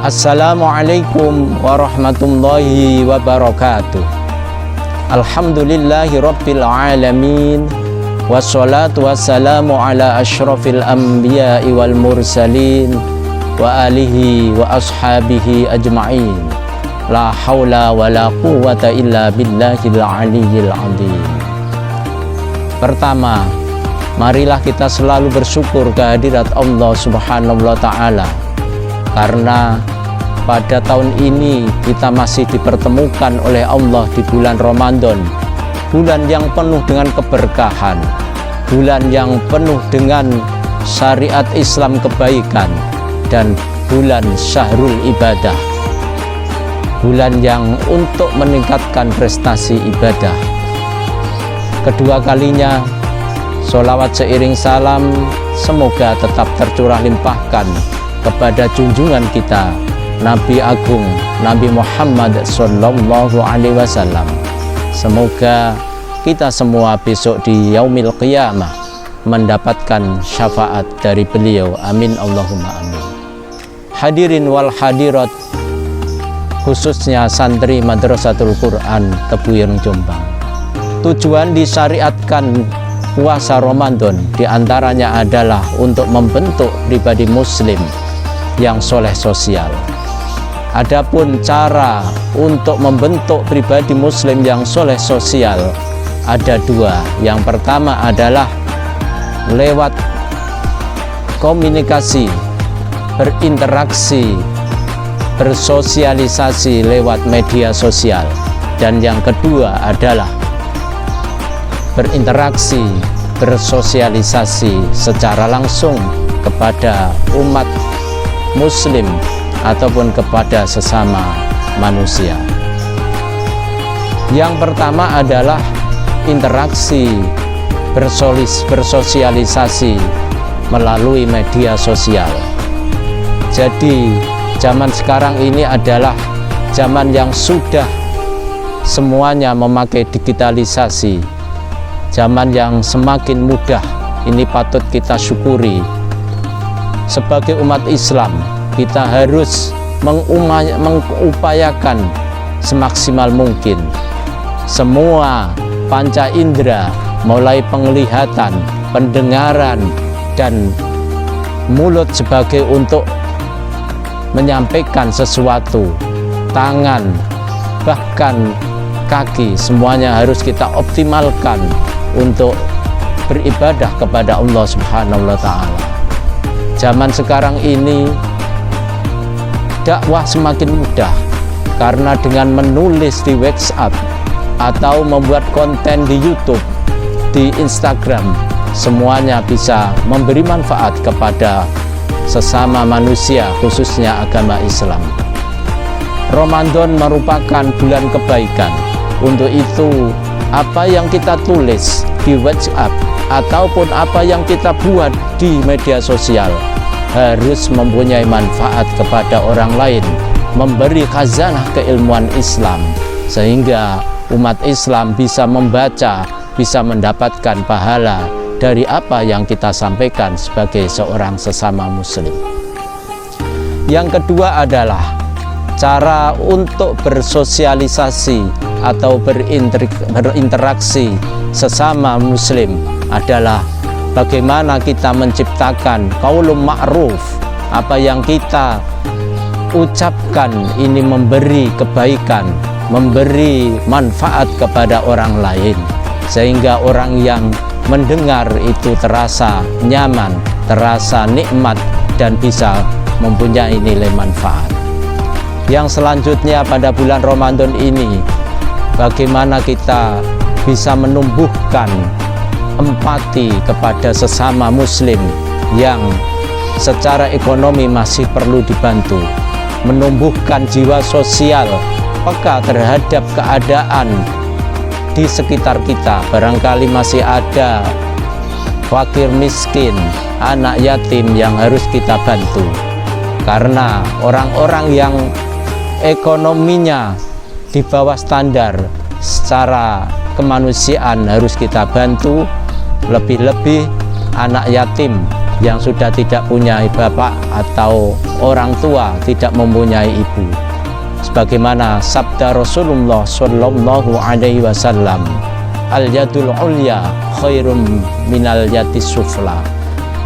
Assalamualaikum warahmatullahi wabarakatuh. Alhamdulillahi rabbil alamin. Wassalatu wassalamu ala asyrafil anbiya'i wal mursalin wa alihi wa ashabihi ajma'in. La hawla wa la quwwata illa billahil aliyyil azim. Pertama, marilah kita selalu bersyukur kehadirat Allah Subhanahu wa ta'ala, karena pada tahun ini kita masih dipertemukan oleh Allah di bulan Ramadan, bulan yang penuh dengan keberkahan, bulan yang penuh dengan syariat Islam kebaikan, dan bulan syahrul ibadah, bulan yang untuk meningkatkan prestasi ibadah. Kedua kalinya sholawat seiring salam semoga tetap tercurah limpahkan kepada junjungan kita Nabi Agung Nabi Muhammad Sallallahu Alaihi Wasallam. Semoga kita semua besok di Yaumil Qiyamah mendapatkan syafaat dari beliau. Amin Allahumma amin. Hadirin wal hadirat, khususnya santri Madrasatul Quran Tebuyireng Jombang. Tujuan disyariatkan puasa Ramadan diantaranya adalah untuk membentuk pribadi muslim yang soleh sosial. Adapun cara untuk membentuk pribadi muslim yang soleh sosial ada dua. Yang pertama adalah lewat komunikasi, berinteraksi, bersosialisasi lewat media sosial. Dan yang kedua adalah berinteraksi, bersosialisasi secara langsung kepada umat muslim ataupun kepada sesama manusia. Yang pertama adalah interaksi, bersosialisasi melalui media sosial. Jadi zaman sekarang ini adalah zaman yang sudah semuanya memakai digitalisasi, zaman yang semakin mudah. Ini patut kita syukuri. Sebagai umat Islam, kita harus mengupayakan semaksimal mungkin semua panca indera, mulai penglihatan, pendengaran, dan mulut sebagai untuk menyampaikan sesuatu, tangan, bahkan kaki, semuanya harus kita optimalkan untuk beribadah kepada Allah Subhanahu wa ta'ala. Zaman sekarang ini dakwah semakin mudah, karena dengan menulis di WhatsApp atau membuat konten di YouTube, di Instagram, semuanya bisa memberi manfaat kepada sesama manusia, khususnya agama Islam. Ramadan merupakan bulan kebaikan. Untuk itu, apa yang kita tulis di WhatsApp ataupun apa yang kita buat di media sosial harus mempunyai manfaat kepada orang lain, memberi khazanah keilmuan Islam, sehingga umat Islam bisa membaca, bisa mendapatkan pahala dari apa yang kita sampaikan sebagai seorang sesama muslim. Yang kedua adalah cara untuk bersosialisasi atau berinteraksi sesama muslim adalah bagaimana kita menciptakan qaulun ma'ruf. Apa yang kita ucapkan ini memberi kebaikan, memberi manfaat kepada orang lain, sehingga orang yang mendengar itu terasa nyaman, terasa nikmat, dan bisa mempunyai nilai manfaat. Yang selanjutnya pada bulan Ramadan ini, bagaimana kita bisa menumbuhkan empati kepada sesama muslim yang secara ekonomi masih perlu dibantu, menumbuhkan jiwa sosial, peka terhadap keadaan di sekitar kita. Barangkali masih ada fakir miskin, anak yatim yang harus kita bantu, karena orang-orang yang ekonominya di bawah standar secara kemanusiaan harus kita bantu. Lebih-lebih anak yatim yang sudah tidak punya bapak atau orang tua, tidak mempunyai ibu. Sebagaimana sabda Rasulullah Shallallahu Alaihi Wasallam, al yadul ulya khairum minal yadis sufla.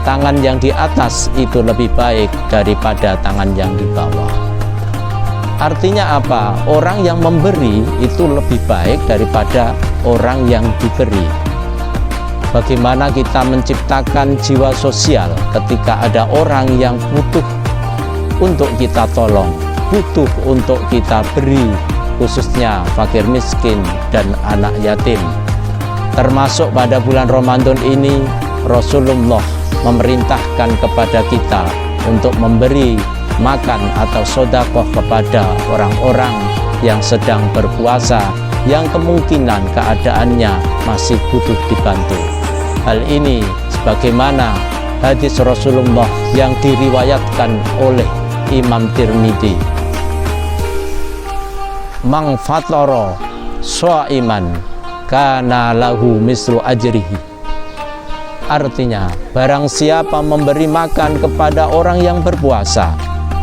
Tangan yang di atas itu lebih baik daripada tangan yang di bawah. Artinya apa? Orang yang memberi itu lebih baik daripada orang yang diberi. Bagaimana kita menciptakan jiwa sosial ketika ada orang yang butuh untuk kita tolong, butuh untuk kita beri, khususnya fakir miskin dan anak yatim. Termasuk pada bulan Ramadan ini, Rasulullah memerintahkan kepada kita untuk memberi makan atau sedekah kepada orang-orang yang sedang berpuasa, yang kemungkinan keadaannya masih butuh dibantu. Hal ini sebagaimana hadis Rasulullah yang diriwayatkan oleh Imam Tirmidzi. Mang fatara shaiman kana lahu mislu ajrihi. Artinya, barang siapa memberi makan kepada orang yang berpuasa,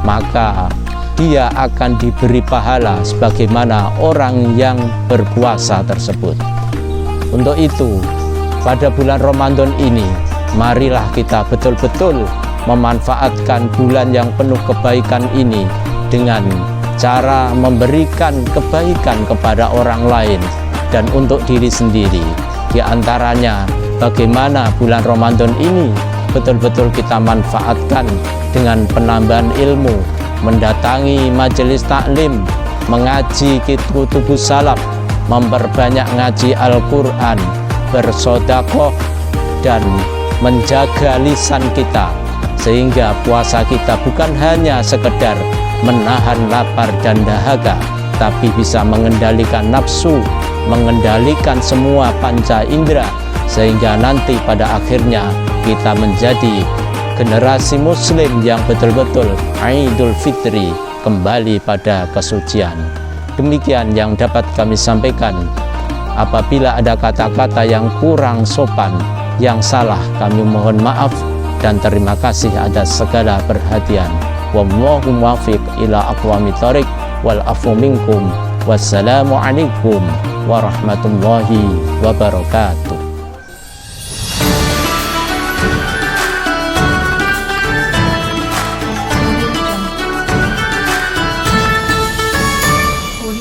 maka dia akan diberi pahala sebagaimana orang yang berpuasa tersebut. Untuk itu, pada bulan Ramadan ini, marilah kita betul-betul memanfaatkan bulan yang penuh kebaikan ini dengan cara memberikan kebaikan kepada orang lain dan untuk diri sendiri. Di antaranya, bagaimana bulan Ramadan ini betul-betul kita manfaatkan dengan penambahan ilmu, mendatangi majelis taklim, mengaji kutubus salaf, memperbanyak ngaji Al-Quran, bersedekah, dan menjaga lisan kita, sehingga puasa kita bukan hanya sekedar menahan lapar dan dahaga, tapi bisa mengendalikan nafsu, mengendalikan semua panca indera, sehingga nanti pada akhirnya kita menjadi generasi muslim yang betul-betul Idul Fitri, kembali pada kesucian. Demikian yang dapat kami sampaikan. Apabila ada kata-kata yang kurang sopan, yang salah, kami mohon maaf dan terima kasih atas segala perhatian. Wallahu muwaffiq ila aqwamit thoriq wal afu minkum. Wassalamualaikum warahmatullahi wabarakatuh.